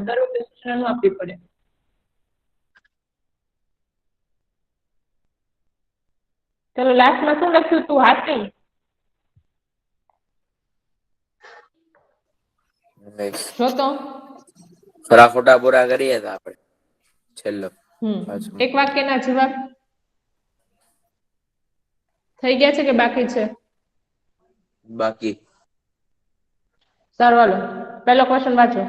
દર વખતે સૂચના ન આપવી પડે. ચલો લાસ્ટમાં શું લખ્યું તું હાથી? જો તો ખરા ખોટા પૂરા કરીએ તો આપણે છેલ્લો એક વાક્યના જવાબ થઈ ગયા છે કે બાકી છે? બાકી. સારું હાલો પહેલો ક્વેશ્ચન વાંચો.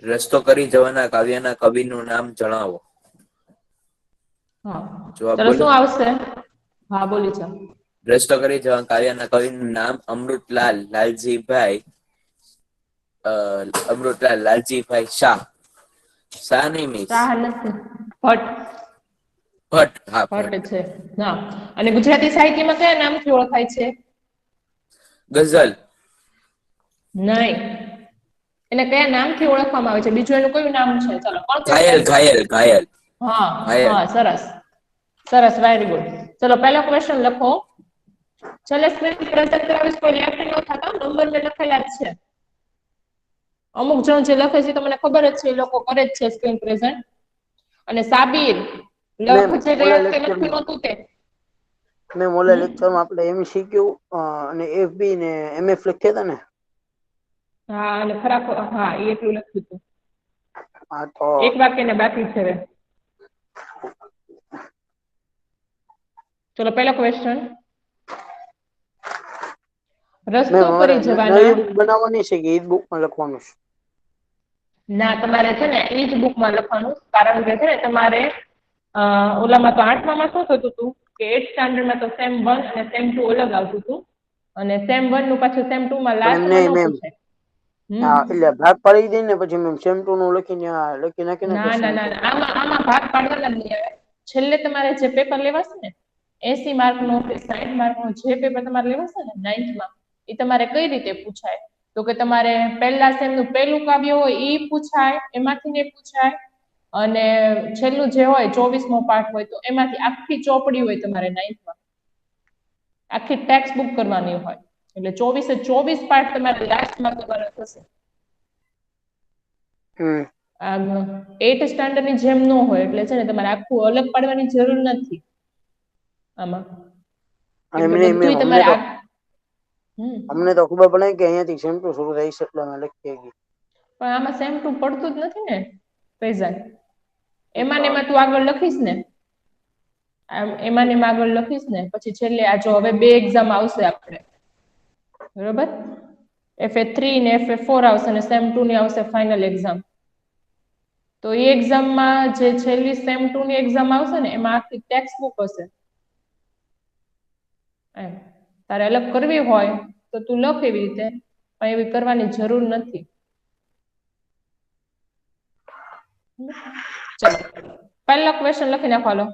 રસ્તો કરી જવાના કાવ્યના કવિનું નામ જણાવો. હા જવાબ ચલો બોલું? શું આવશે? હા બોલી જાઓ. રસ્તો કરી જવાના કાવ્યના કવિનું નામ અમૃતલાલ લાલજીભાઈ અમૃતલાલ લાલજીભાઈ શાહ. શાહ નહીં મિસ. શાહ નથી, ભટ્ટ. ભટ્ટ. હા ભટ્ટ છે હા. અને ગુજરાતી સાહિત્યમાં કયા નામથી ઓળખાય છે? ગઝલ. નહીં. એને કયા નામથી ઓળખવામાં આવે છે? બીજું એનું કયું નામ છે? ચલો કોણ કહેશે? ઘાયલ ઘાયલ ઘાયલ. હા ઘાયલ. હા સરસ. સરસ વેરી ગુડ. ચલો પહેલો ક્વેશ્ચન લખો. ચલો સ્ક્રીન પ્રેઝન્ટ કરાવીશ, કોઈ લેફ્ટ ન થતા, નંબર મેં લખેલા જ છે. અમુક જણ જે લખે છે તો મને ખબર જ છે એ લોકો કરે જ છે સ્ક્રીન પ્રેઝન્ટ. અને સાબિર મેમ લખ જે ઓલા ગયા તે લખ્યું લેક્ચરમાં નહોતું તે. મેમ ઓલા લેક્ચરમાં આપણે MCQ અને FB ને MF લખ્યા હતા ને? હા અને ખરાબ હા એ એટલું લખ્યું હતું. હા તો એક વાક્યને બાકી છે હવે. ચલો પહેલો ક્વેશ્ચન. રસ્તો મેમ કરી અમારે જવાના નવી બુક બનાવવાની છે કે ઈ બુકમાં લખવાનું છે? ના તમારે છે ને એ જ બુકમાં લખવાનું, કારણ કે છે ને તમારે ઓલામાં તો 8માં શું થતું હતું કે 8th સ્ટાન્ડર્ડમાં તો સેમ 1 અને સેમ 2 અલગ આવતું હતું અને સેમ 1 નું પાછું સેમ 2 માં પણ એમ લાસ્ટમાં નહીં ન મેમ. પૂછાય. હા એટલે ભાગ પાડી દઈ ને પછી મેમ સેમ 2 નું લખી નાખી ને કે ના ના સેમ ના 2. આમાં ભાગ પાડવાના જ નહીં આવે. છેલ્લે તમારે જે પેપર લેવાશે ને 80 માર્કનું કે 60 માર્કનું જે પેપર તમારે લેવાશે ને 9thમાં એ તમારે કઈ રીતે પૂછાય? તો કે તમારે પહેલા સેમનું પહેલું કાવ્ય હોય એ પૂછાય, એમાંથી ને પૂછાય. અને છેલ્લું જે હોય 24મો પાઠ હોય તો એમાંથી આખી ચોપડી હોય તમારે 9thમાં. આખી ટેક્સ્ટ બુક કરવાની હોય. એટલે 24 પાઠ તમારે લાસ્ટમાં કરવાના થશે. આ 8th સ્ટાન્ડર્ડની જેમ ન હોય એટલે છે ને તમારે આખું અલગ પાડવાની જરૂર નથી આમાં. કેમ કે એમ મેમ બધુંય તમારે અમને તો ખબર પડે કે અહીંયાથી સેમ 2 શરૂ થાય છે એટલે અમે લખીએ છીએ. પણ આમાં સેમ 2 પડતું જ નથી ને ફૈઝાન. એમાં ને એમાં તું આગળ લખીશ ને એમાં ને એમાં આગળ લખીશ ને પછી છેલ્લે આ જો હવે 2 એક્ઝામ આવશે આપણે. બરોબર? FA3 ને FA4 આવશે અને સેમ 2 ની આવશે ફાઇનલ એક્ઝામ. તો એ એક્ઝામમાં જે છેલ્લી સેમ 2 ની એક્ઝામ આવશે ને એમાં આખી ટેક્સ્ટ બુક હશે. એમ તારે અલગ કરવી હોય તો તું લખ એવી રીતે, પણ એવી કરવાની જરૂર નથી. ચલો પહેલો ક્વેશ્ચન લખી નાખો હાલો.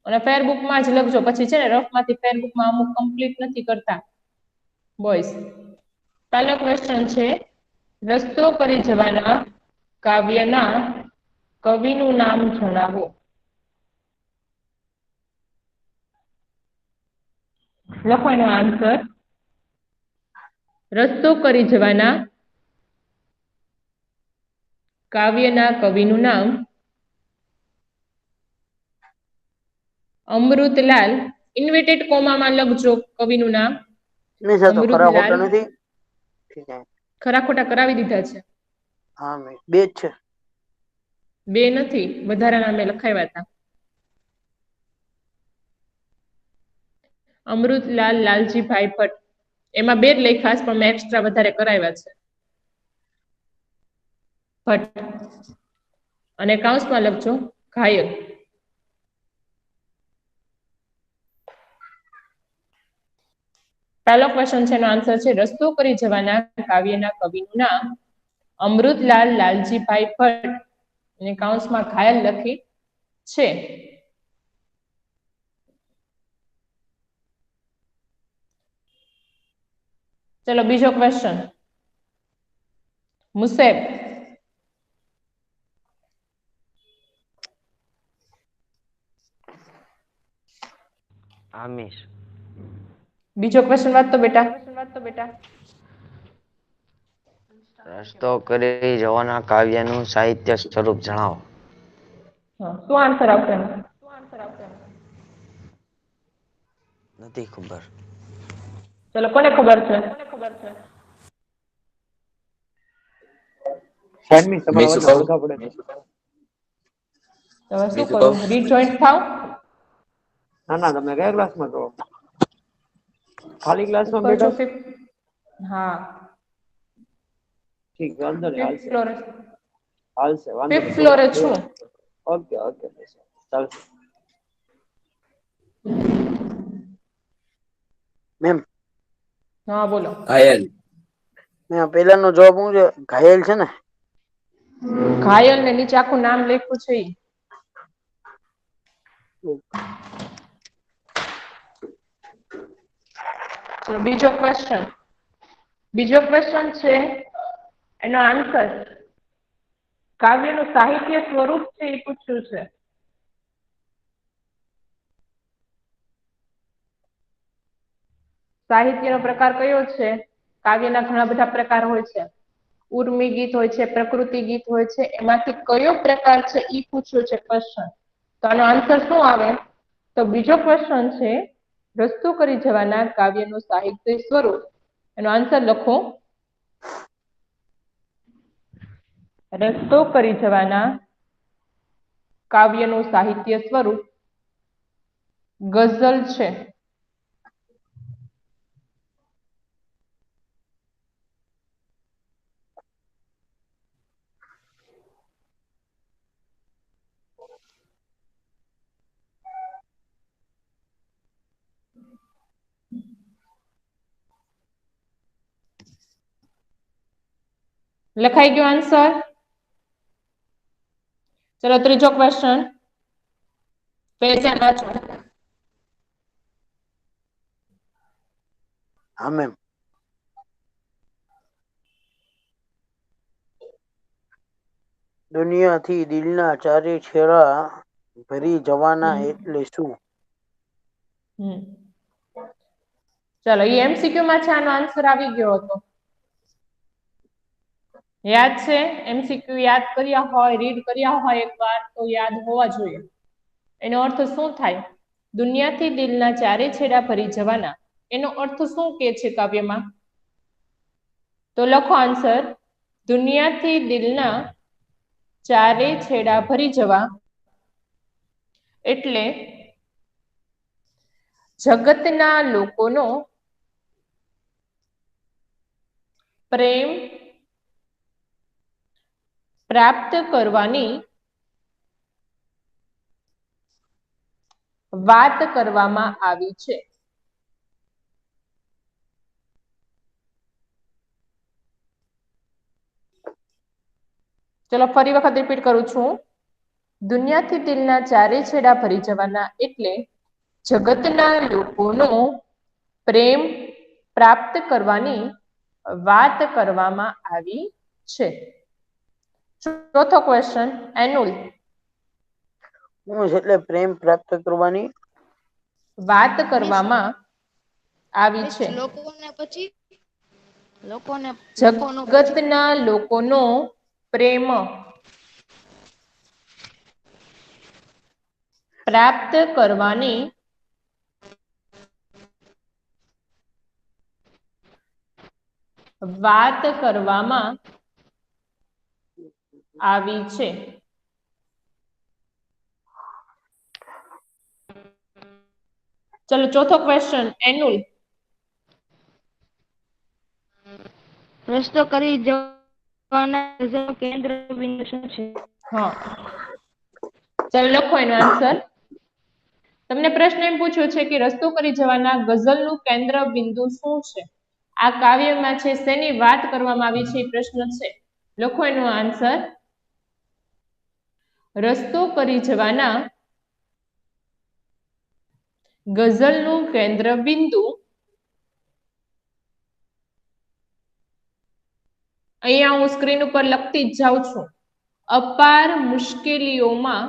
અને ફેરબુકમાં જ લખજો, પછી છે ને રફમાંથી ફેરબુકમાં અમુક કમ્પ્લીટ નથી કરતા બોયઝ. પહેલો ક્વેશ્ચન છે રસ્તો કરી જવાના કાવ્યના કવિનું નામ જણાવો. લખો એનો આન્સર. રસ્તો કરી જવાના કાવ્યના કવિનું નામ અમૃતલાલ, ઇન્વેટેડ કોમામાં લખજો કવિનું નામ. નહીં સર તો ખરા અમૃતલાલ. ખોટા નથી. ખરા ખોટા કરાવી દીધા છે. હા મેમ 2 જ છે. 2 નથી, વધારાના મેં લખાવ્યા હતા. અમૃતલાલ લાલજીભાઈ ભટ્ટ. એમાં 2 જ લખ્યા છે પણ મેં એક્સ્ટ્રા વધારે કરાવ્યા છે. ભટ્ટ. અને કૌંસમાં લખજો ઘાયલ. પહેલો ક્વેશ્ચન છે એનો આન્સર છે રસ્તો કરી જવાના કાવ્યના કવિનું નામ અમૃતલાલ લાલજીભાઈ ભટ્ટ અને કૌંસમાં ઘાયલ લખી છે. ચલો બીજો ક્વેશ્ચન. મુસેબ. હા મિસ. બીજો ક્વેશ્ચન વાંચતો બેટા. રસ્તો કરી જવાના કાવ્યનું સાહિત્ય સ્વરૂપ જણાવો. હા, શું આન્સર આવશે એનો? નથી ખબર. ચલો, કોને ખબર છે? સાહેબ તમારા બીજું વચ્ચે કહું ઓળખા પડે. તમે શું બીજું કરું? કહું રીજોઈન્ટ થાવ? ના ના, તમે કયા ક્લાસમાં છો? ખાલી ક્લાસમાં ઉપર છો બેઠા છો? હા, ઠીક, વાંધો નહીં, 5th હાલશે ફ્લોરે. હાલશે, વાંધો 5th નહીં. ફ્લોરે છું. ઓકે ઓકે, ચાલશે. મેમ, હા, બોલો. ઘાયલ. મેં પેલાનો જવાબ શું છે? ઘાયલ છે ને? ઘાયલ ને નીચે આખું નામ લખ્યું છે ઈ. ચલો, બીજો ક્વેશ્ચન છે, એનો આન્સર કાવ્યનું સાહિત્ય સ્વરૂપ છે એ પૂછ્યું છે. સાહિત્યનો પ્રકાર કયો છે? કાવ્યના ઘણા બધા પ્રકાર હોય છે. ઉર્મી ગીત હોય છે, પ્રકૃતિ ગીત હોય છે, એમાંથી કયો પ્રકાર છે એ પૂછ્યો છે ક્વેશ્ચન. તો આનો આન્સર શું આવે? તો બીજો ક્વેશ્ચન છે, રસ્તો કરી જવાના કાવ્યનું સાહિત્ય સ્વરૂપ. એનો આન્સર લખો. રસ્તો કરી જવાના કાવ્યનું સાહિત્ય સ્વરૂપ ગઝલ છે. લખાઈ ગયો આન્સર? ચલો, ત્રીજો ક્વેશ્ચન. હા મેમ. દુનિયાથી દિલના ચારે છેડા ભરી જવાના એટલે શું? ચલો, એ MCQ માં છે, આનો આન્સર આવી ગયો હતો. યાદ છે? MCQ યાદ કર્યા હોય, રીડ કર્યા હોય એકવાર તો યાદ હોવા જોઈએ. એનો અર્થ શું થાય? દુનિયાથી દિલના ચારે છેડા ભરી જવાના. એનો અર્થ શું કે છે કાવ્યમાં? તો લખો આન્સર. દુનિયાથી દિલના ચારે છેડા ભરી જવા એટલે જગતના લોકોનો પ્રેમ પ્રાપ્ત કરવાની વાત કરવામાં આવી છે. ચલો, ફરી વખત રિપીટ કરું છું. દુનિયાથી દિલના ચારે છેડા ભરી જવાના એટલે જગતના લોકોનો પ્રેમ પ્રાપ્ત કરવાની વાત કરવામાં આવી છે. ચોથો ક્વેશ્ચન, એનુલ. હું એટલે પ્રેમ પ્રાપ્ત કરવાની વાત કરવામાં આવી છે. જગતના લોકોનો પ્રેમ પ્રાપ્ત કરવાની વાત કરવામાં આવી છે. ચલો, ચોથો ક્વેશ્ચન, એનુલ. રસ્તો કરી જવાના કેન્દ્ર બિંદુ શું છે? હા, ચલો લખો એનો આન્સર. તમને પ્રશ્ન એમ પૂછ્યો છે કે રસ્તો કરી જવાના ગઝલનું કેન્દ્ર બિંદુ શું છે? આ કાવ્યમાં છે શેની વાત કરવામાં આવી છે એ પ્રશ્ન છે. લખો એનો આન્સર. રસ્તો કરી જવાના ગઝલનું કેન્દ્ર બિંદુ અહીંયા હું સ્ક્રીન ઉપર લખતી જ જાઉં છું. અપાર મુશ્કેલીઓમાં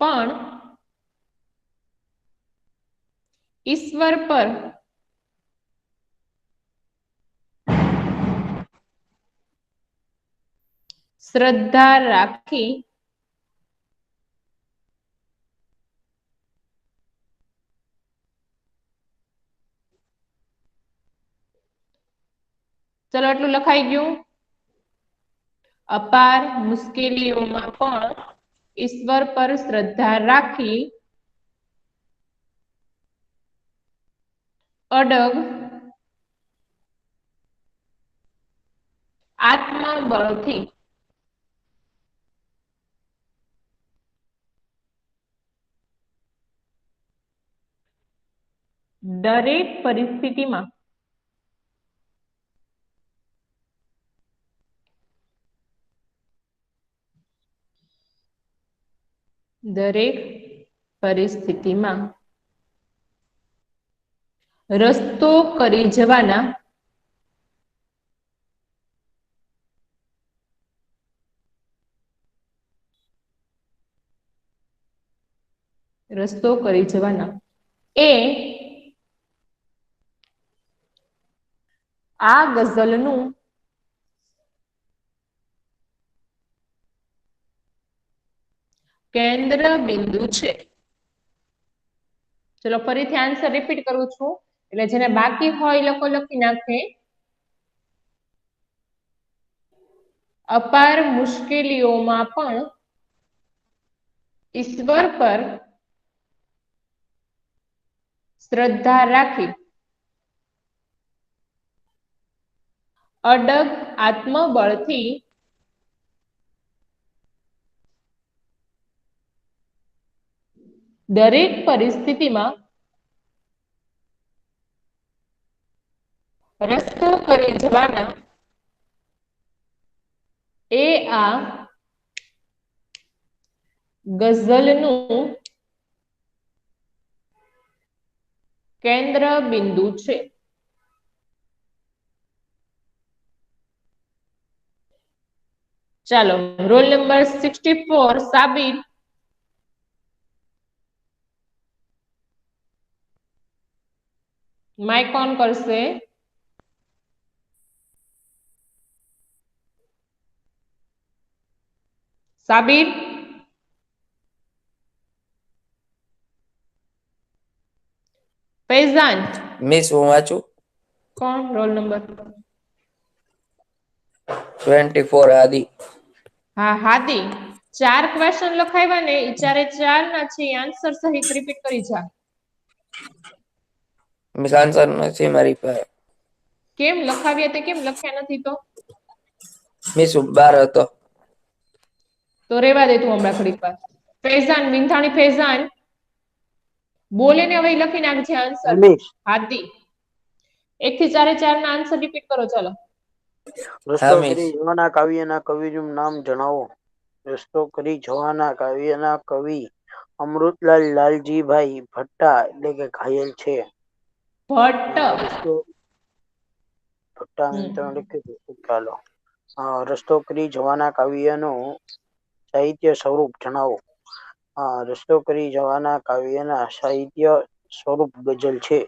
પણ ઈશ્વર પર શ્રદ્ધા રાખી ચલો એટલું લખાઈ ગયું. અપાર મુશ્કેલીઓમાં પણ ઈશ્વર પર શ્રદ્ધા રાખી અડગ આત્મબળથી દરેક પરિસ્થિતિમાં રસ્તો કરી જવાના એ આ ગઝલનું કેન્દ્ર બિંદુ છે. ચલો ફરીથી આન્સર રિપીટ કરું છું, એટલે જેને બાકી હોય એ લોકો લખી નાખે. અપાર મુશ્કેલીઓમાં પણ ઈશ્વર પર શ્રદ્ધા રાખી અડગ આત્મબળથી દરેક પરિસ્થિતિમાં રસ્તો કરી જવાના એ આ ગઝલનું કેન્દ્ર બિંદુ છે. ચાલો roll number 64 Sabir. Mike on કરશે. સાબિર ફૈઝાન મિસ હું વાંચું. કોણ રોલ નંબર 24 આદિ. હા હાદી. 4 ક્વેશ્ચન લખાવ્યા ને એ ચારે ચાર ના છે આન્સર સહિત રિપીટ કરી જા. મિસ આન્સર નથી મારી પાસે. કેમ લખાવ્યા તે કેમ લખ્યા નથી તો? મિસ બાર હતો. તો રેવા દે તું હમણાં ઘડીક વાર. ફૈઝાન વિંધાણી ફૈઝાન બોલે ને હવે લખી નાખજે આન્સર. રમેશ, હાદી 1 થી 4 ચાર ના આન્સર રિપીટ કરો. ચાલો રસ્તો કરી જવાના કાવ્યના કવિનું નામ જણાવો. રસ્તો કરી જવાના કાવ્યના કવિ અમૃતલાલ લાલજીભાઈ ભટ્ટા એટલે કે ઘાયલ છે. ભટ્ટ. ભટ્ટા લખ્યું. ચાલો રસ્તો કરી જવાના કાવ્યનું સાહિત્ય સ્વરૂપ જણાવો. રસ્તો કરી જવાના કાવ્યના સાહિત્ય સ્વરૂપ ગઝલ છે.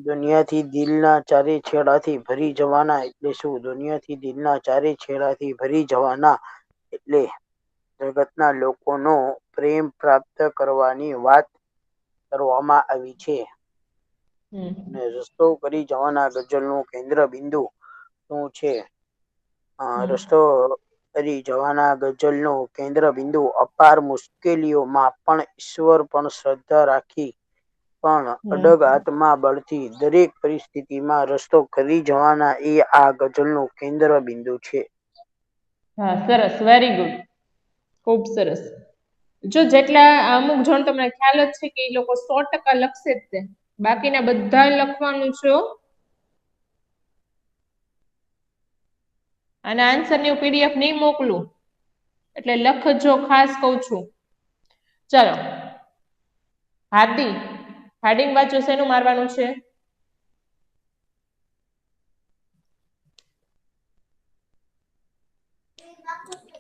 દુનિયાથી દિલના ચારે છેડાથી ભરી જવાના એટલે શું? દુનિયાથી દિલના ચારે છેડાથી ભરી જવાના એટલે જગતના લોકોનો પ્રેમ પ્રાપ્ત કરવાની વાત કરવામાં આવી છે. અને રસ્તો કરી જવાના ગઝલનું કેન્દ્ર બિંદુ શું છે? રસ્તો કરી જવાના ગઝલનું કેન્દ્ર બિંદુ અપાર મુશ્કેલીઓમાં પણ ઈશ્વર પર શ્રદ્ધા રાખી પણ અડગ આત્મબળથી દરેક પરિસ્થિતિમાં રસ્તો કરી જવાના એ આ ગઝલનું કેન્દ્ર બિંદુ છે. હા સરસ, વેરી ગુડ, ખૂબ સરસ. જો જેટલા અમુક જણ તમને ખ્યાલ જ છે કે એ લોકો 100% લખશે જ તે, બાકીના બધા લખવાનું છે. અને આન્સર ની પીડીએફ નહીં મોકલું એટલે લખજો, ખાસ કહું છું. ચલો હાદી હેડિંગ વાંચો. શેનું મારવાનું છે?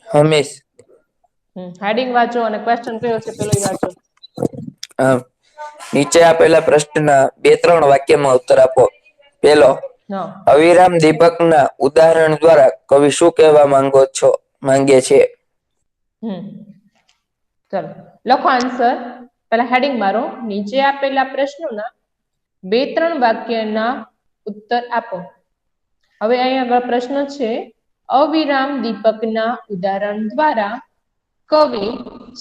હમીશ. હેડિંગ વાંચો અને ક્વેશ્ચન કયો છે પેલો ઈ વાંચો. નીચે આપેલા પ્રશ્નના 2-3 વાક્યમાં ઉત્તર આપો. પેલો, હા અવિરામ દીપકના ઉદાહરણ દ્વારા કવિ શું કહેવા માંગે છે? ચલો લખો આન્સર. પેલા હેડિંગ મારો. નીચે આપેલા પ્રશ્નોના 2-3 વાક્યના ઉત્તર આપો. હવે અહીં આગળ પ્રશ્ન છે, અવિરામ દીપકના ઉદાહરણ દ્વારા કવિ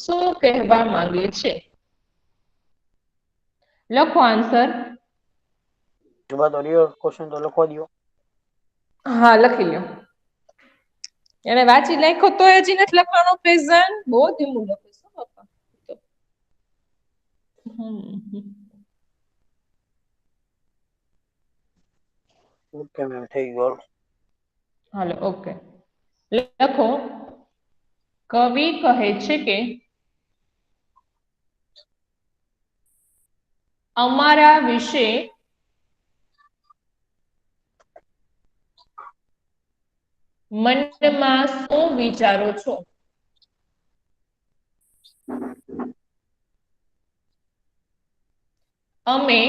શું કહેવા માંગે છે? લખો આન્સર. જવા દો, રિયો ક્વેશ્ચન તો લખવા દો. હા લખી લ્યો. એને વાંચી નાખ્યો તો હજી નથી લખવાનો પ્રેઝન્ટ. બહુ ધીમું લખે છે બાપા. ઓકે મેમ, થઈ ગયો. Hello okay. લખો, કવિ કહે છે કે અમારા વિશે મનમાં શું વિચારો છો? અમે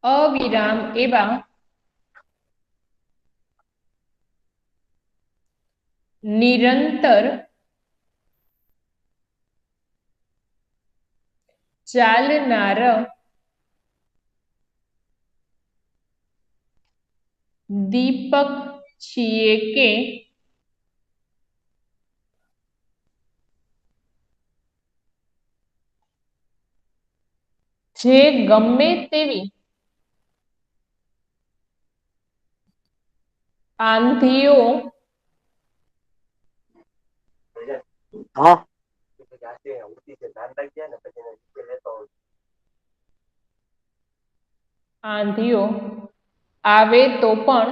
અવિરામ એવા નિરંતર ચાલનાર દીપક છીએ કે જે ગમે તેવી આંધીઓ હા આંધીઓ આવે તો પણ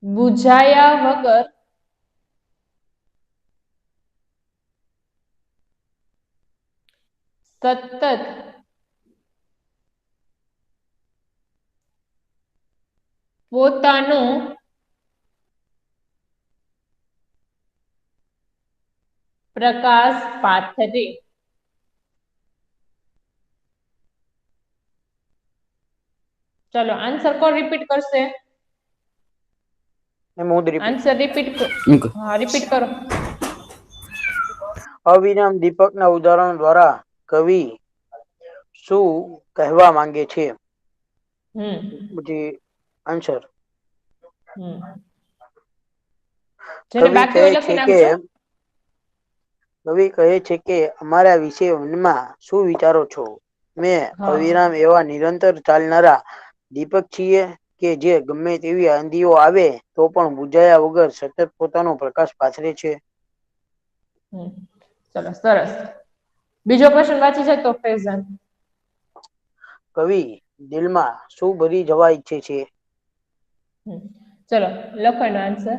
બુઝાયા વગર સતત પોતાનો પ્રકાશ પાથરે. ચલો આન્સર કોણ રિપીટ કરશે? એમ હું રિપીટ. Answer repeat. હા રિપીટ કરો. અવિરામ દીપકના ઉદાહરણ દ્વારા કવિ શું કહેવા માંગે છે? પછી આન્સર. જેને કવિ બાકી કહે હોય છે લખી કે નાખજો. કવિ કહે છે કે અમારા વિશે મનમાં શું વિચારો છો? મેં હા અવિરામ એવા નિરંતર ચાલનારા દીપક છીએ કે જે ગમે તેવી આંધીઓ આવે તો પણ બુઝાયા વગર સતત પોતાનો પ્રકાશ પાથરે છે. ચલો સરસ. બીજો ક્વેશ્ચન વાંચી જાય તો પ્રેઝન્ટ. કવિ દિલમાં શું ભરી જવા ઈચ્છે છે? ચલો લખો એનો આન્સર.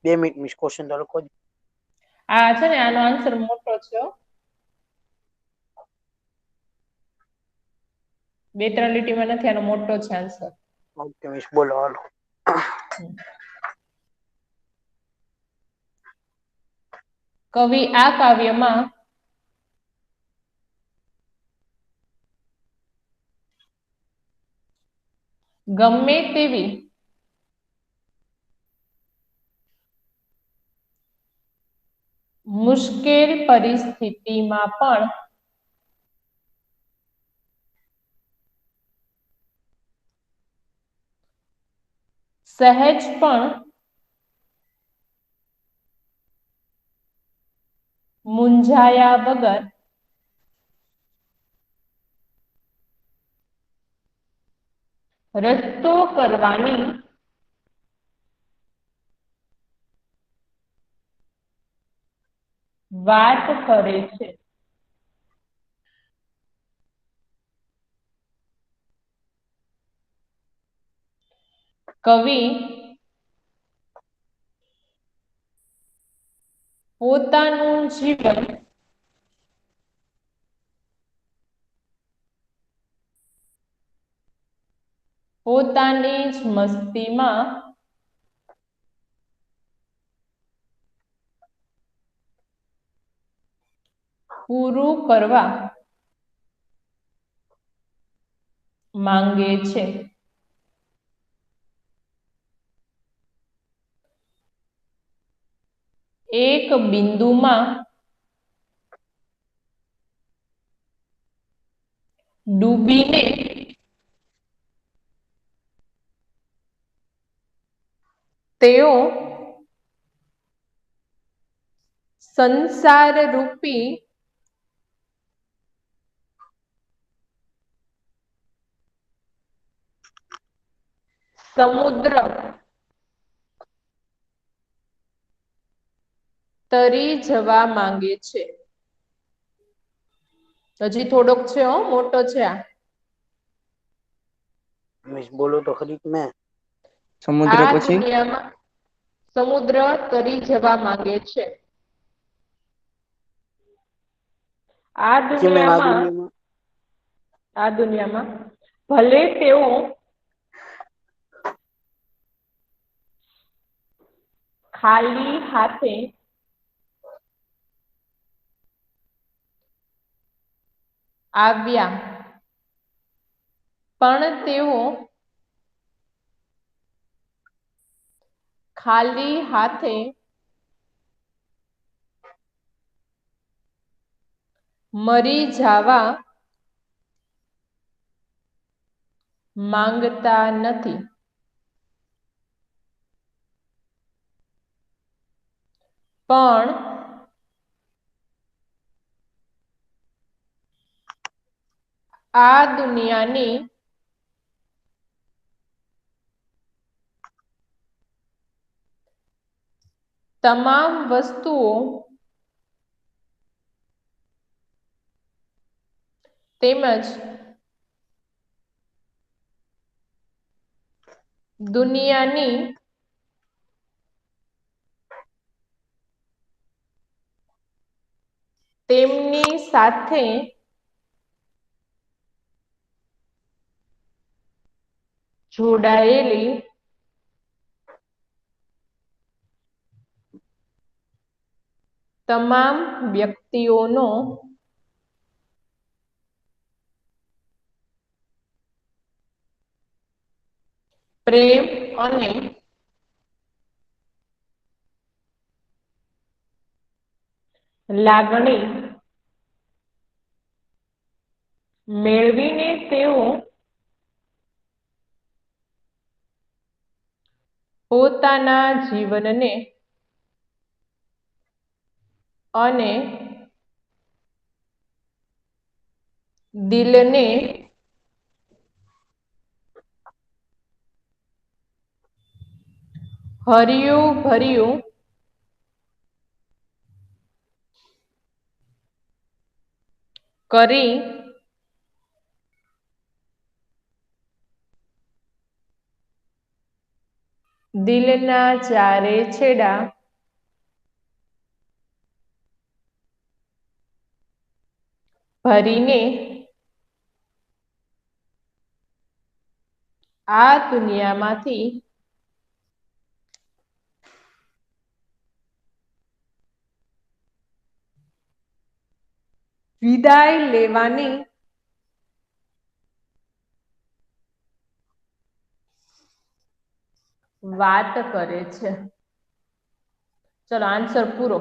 2 મિનિટ મિસ ક્વેશ્ચન તો લખો. આ છે ને આનો આન્સર મોટો છે. 2-3 લીટીમાં નથી, આનો મોટો છે આન્સર. ઓકે મિસ, બોલો હાલો. કવિ આ કાવ્યમાં ગમે તેવી મુશ્કેલ પરિસ્થિતિમાં પણ સહેજ પણ મૂંઝાયા વગર રસ્તો કરવાની વાત કરે છે. કવિ પોતાનું જીવન પોતાની જ મસ્તીમાં પૂરું કરવા માંગે છે. એક બિંદુમાં ડૂબીને તેઓ સંસારરૂપી સમુદ્ર તરી જવા માંગે છે. હજી થોડોક છે, મોટો છે આ. મિસ બોલો તો ખરી કે મેં. સમુદ્ર આ પછી દુનિયામાં સમુદ્ર તરી જવા માંગે છે. આ પછી મેમ આ દુનિયામાં ભલે તેઓ ખાલી હાથે આવ્યા, પણ તેઓ ખાલી હાથે મરી જાવા માંગતા નથી. પણ આ દુનિયાની તમામ વસ્તુઓ તેમજ દુનિયાની તેમની સાથે જોડાયેલી તમામ વ્યક્તિઓનો પ્રેમ અને લાગણી મેળવીને તેઓ પોતાના જીવનને અને દિલને હર્યું ભર્યું કરી દિલના ચારે છેડા ભરીને આ દુનિયામાંથી વિદાય લેવાની વાત કરે છે. ચલો આન્સર પૂરો.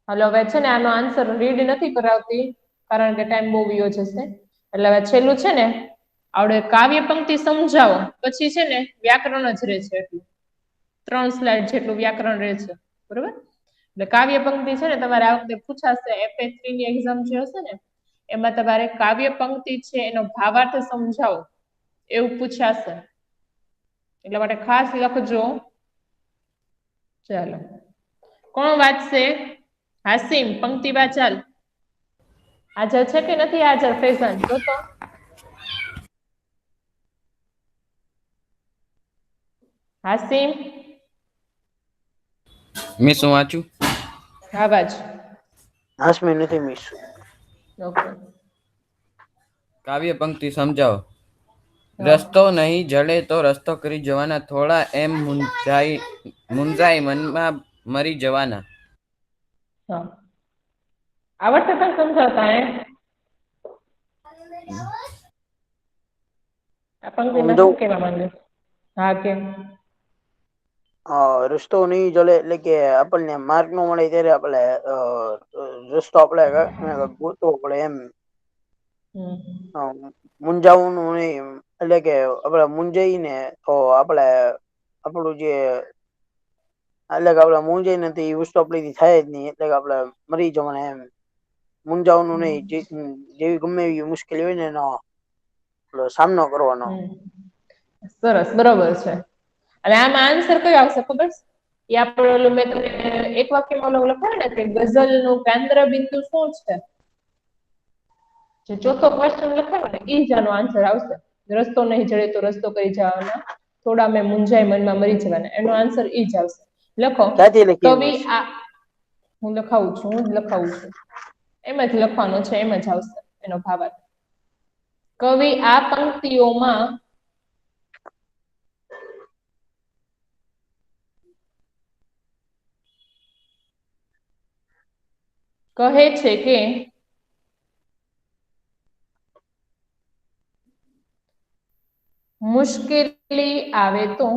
હલો હવે છે ને આનો આન્સર રીડ નથી કરાવતી કારણ કે ટાઈમ બહુ વયો જશે. એટલે હવે છેલ્લું છે ને આવડે કાવ્ય પંક્તિ સમજાવો પછી છે ને વ્યાકરણ જ રહે છે. એટલું 3 સ્લાઇડ જેટલું વ્યાકરણ રહે છે. બરોબર. એટલે કાવ્ય પંક્તિ છે ને તમારે આ વખતે પૂછાશે. FA3 ની એક્ઝામ જે હશે ને એમાં તમારે કાવ્ય પંક્તિ છે એનો ભાવાર્થ સમજાવો એવું પૂછાશે. એટલા માટે ખાસ લખજો. ચાલો કોણ વાંચશે? હાસિમ પંક્તિ વાંચાલ. હાજર છે કે નથી હાજર? ફેઝન જો તો હાસિમ મેં શું વાંચ્યું? આવાજ હાસમી નથી મિસ. ઓકે કાવ્ય પંક્તિ સમજાવો. હા. રસ્તો નહીં જડે તો રસ્તો કરી જવાના, થોડા એમ મુંજાઈ મનમાં મરી જવાના. હા. આવડશે પણ સમજાવતા હે? આ પંક્તિમાં સમજો શું કહેવા માંગે? હા કેમ? રસ્તો નહીં જડે એટલે કે આપણને માર્ગ ન મળે ત્યારે આપણે રસ્તો આપણે ગોતવો પડે એમ. મુંજાવવાનું નહીં એટલે કે આપણે મુંજાઈ ને તો આપણે આપણું જે એટલે કે આપડે મુંજાઈ નથી એ વસ્તુ આપડેથી થાય જ નહીં, એટલે કે આપડે મરી જવાના એમ. મુંજાવવાનું નહીં, જેવી ગમે એવી મુશ્કેલી હોય ને એનો સામનો કરવાનો. સરસ, બરોબર છે. અને આમાં આન્સર કયો આવશે ખબર છે? એ આપણે ઓલું મેં તમને એક વાક્યમાં ઓલું લખાય ને કે ગઝલનું કેન્દ્ર બિંદુ શું છે? જે ચોથો ક્વેશ્ચન લખાયો ને એ જ આનો આન્સર આવશે. રસ્તો નહીં જડે તો રસ્તો કરી જવાના, થોડા મેં મુંજાઈ મનમાં મરી જવાના. એનો આન્સર એ જ આવશે. લખો. ક્યાંથી લખી કવિ હશે? આ હું લખાવું છું. એમ જ લખવાનો છે, એમ જ આવશે એનો ભાવાર્થ. કવિ આ પંક્તિઓમાં કહે છે કે મુશ્કેલી આવે તો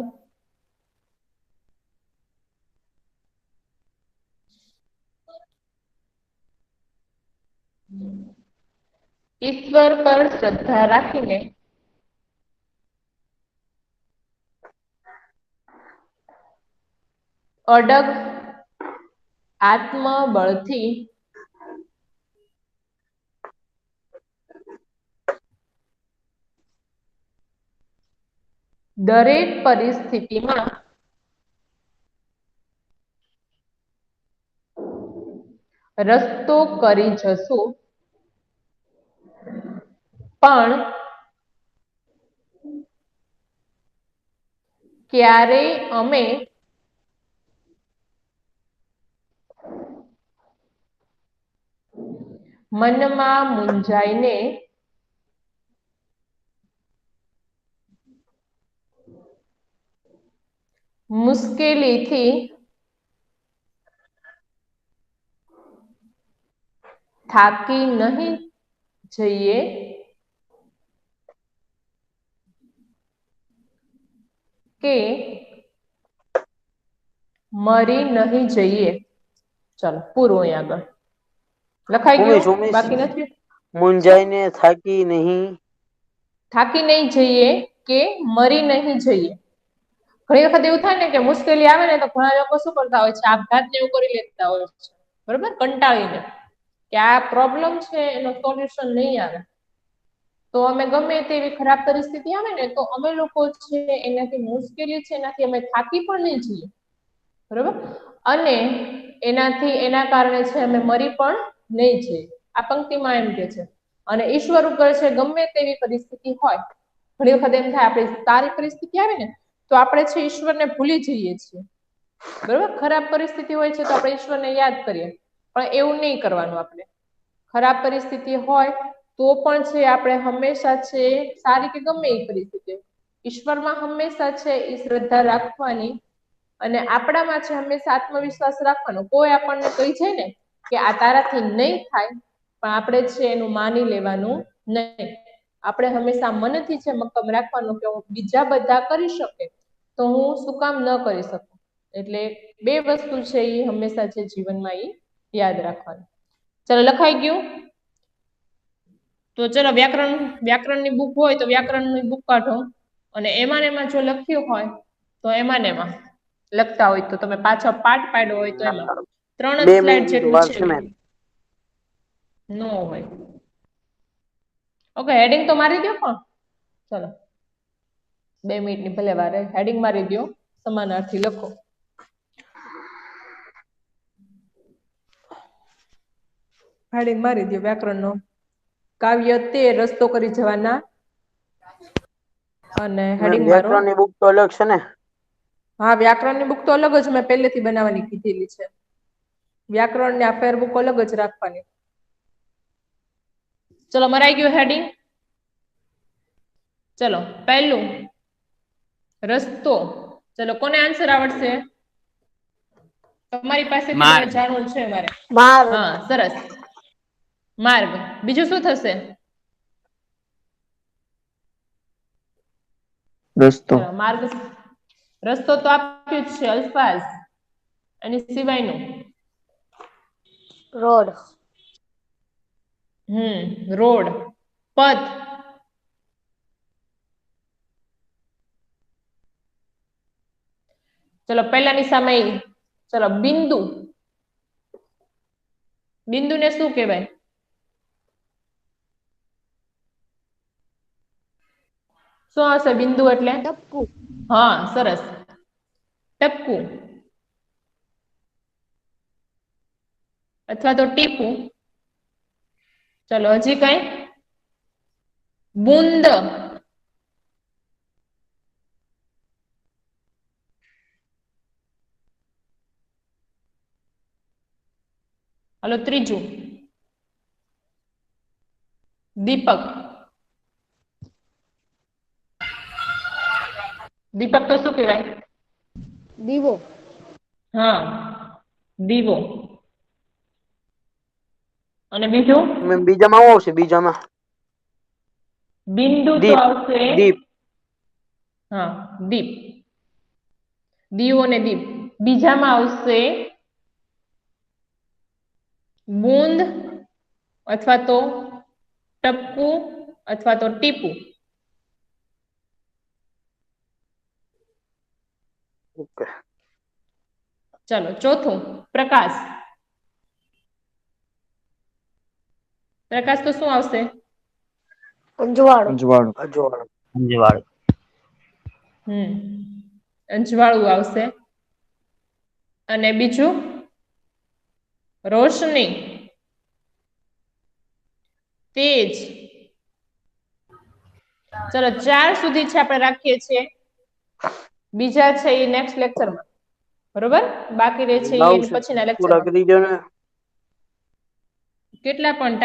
ઈશ્વર પર શ્રદ્ધા રાખીને અડગ આત્મબળથી દરેક પરિસ્થિતિમાં રસ્તો કરી જશું, પણ ક્યારેય અમે મનમાં મૂંઝાઈને મુશ્કેલીથી થાકી નહીં જઈએ, કે મરી નહીં જઈએ. ચાલો પૂરું અહીં આગળ લખાઈ ગયું? બાકી નથી? મુંજાઈને થાકી નહીં જઈએ કે મરી નહીં જઈએ. ઘણી વખત એવું થાય ને કે મુશ્કેલી આવે ને તો ઘણા લોકો શું કરતા હોય છે, આપઘાત ને એવું કરી લેતા હોય છે, બરોબર, કંટાળીને કે આ પ્રોબ્લેમ છે એનો સોલ્યુશન નહીં આવે. તો અમે ગમે તેવી ખરાબ પરિસ્થિતિ આવે ને તો અમે લોકો છે એનાથી મુશ્કેલી છે એનાથી અમે થાકી પણ નહીં જઈએ, બરોબર, અને એના કારણે છે અમે મરી પણ નહીં જઈએ. આ પંક્તિમાં એમ કે છે. અને ઈશ્વર ઉપર છે ગમે તેવી પરિસ્થિતિ હોય, ઘણી વખત એમ થાય આપણી સારી પરિસ્થિતિ આવે ને તો આપણે છે ઈશ્વરને ભૂલી જઈએ છીએ, બરોબર. ખરાબ પરિસ્થિતિ હોય છે તો આપણે ઈશ્વરને યાદ કરીએ, પણ એવું નહીં કરવાનું. આપણે ખરાબ પરિસ્થિતિ હોય તો પણ છે આપણે હંમેશા છે સારી કે ગમે એ પરિસ્થિતિ ઈશ્વરમાં હંમેશા છે એ શ્રદ્ધા રાખવાની, અને આપણામાં છે હંમેશા આત્મવિશ્વાસ રાખવાનો. કોઈ આપણને કહી જાય ને કે આ તારાથી નહીં થાય, પણ આપણે છે એનું માની લેવાનું નહીં. આપણે હંમેશા મનથી છે મક્કમ રાખવાનું કે હું બીજા બધા કરી શકે તો હું શું કામ ન કરી શકું. એટલે બે વસ્તુ છે એ હંમેશા છે જીવનમાં એ યાદ રાખવાની. ચલો લખાઈ ગયું? તો ચલો વ્યાકરણની બુક હોય તો વ્યાકરણની બુક કાઢો, અને એમાં જો લખ્યું હોય તો એમાં લખતા હોય તો તમે પાછો પાઠ પાડ્યો હોય તો એમાં 3 જ 2 સ્લાઇડ મિનિટ જેટલું વાર છે છે મેમ. નો હોય. ઓકે, હેડિંગ તો મારી દો પણ. ચલો 2 મિનિટની ભલે વાર, હેડિંગ મારી દો, સમાનાર્થી લખો. હેડિંગ મારી દો વ્યાકરણનો. કાવ્ય તે રસ્તો કરી જવાના, અને હેડિંગ મારો. વ્યાકરણની બુક તો અલગ છે ને? હા, વ્યાકરણની બુક તો અલગ જ મેં પહેલેથી બનાવવાની કીધેલી છે. વ્યાકરણની આ ફેર બુક અલગ જ રાખવાની. ચલો મરાઈ ગયું હેડિંગ? ચલો પહેલું રસ્તો. ચલો કોને આન્સર આવડશે? તમારી પાસેથી માર્ગ. મને જાણવું છે મારે. માર્ગ. હા સરસ, માર્ગ. બીજું શું થશે? રસ્તો. ચલો માર્ગ, રસ્તો તો આપ્યું જ છે. અલ્ફાઝ એની સિવાયનું. રોડ. રોડ. પથ. ચલો પહેલાની સામે ચલો બિંદુ. બિંદુને શું કહેવાય? શું આવશે બિંદુ એટલે? ટપકું. હા સરસ, ટપકું અથવા તો ટીપું. ચલો હજી કઈ? બુંદ. હાલો ત્રીજું દીપક. દીપક તો શું કહેવાય? દીવો. હા દીવો. અને બીજું? બીજામાં શું આવશે? બીજામાં બિંદુ તો દીપ. આવશે. દીપ. હા દીપ, દીવો ને દીપ. બીજામાં આવશે બૂંદ અથવા તો ટપકું અથવા તો ટીપું. ઓકે. ચલો ચોથું પ્રકાશ. પ્રકાશ તો શું આવશે? અંજવાળું. અજવાળું. અંજવાળું આવશે. અને બીજું રોશની, તેજ. ચલો 4 સુધી છે આપણે રાખીએ છીએ. બીજા છે એ નેક્સ્ટ લેક્ચરમાં, બરોબર? બાકી રહે છે એ પછીના પૂરા લેક્ચરમાં. કરી દો ને. કેટલા પણ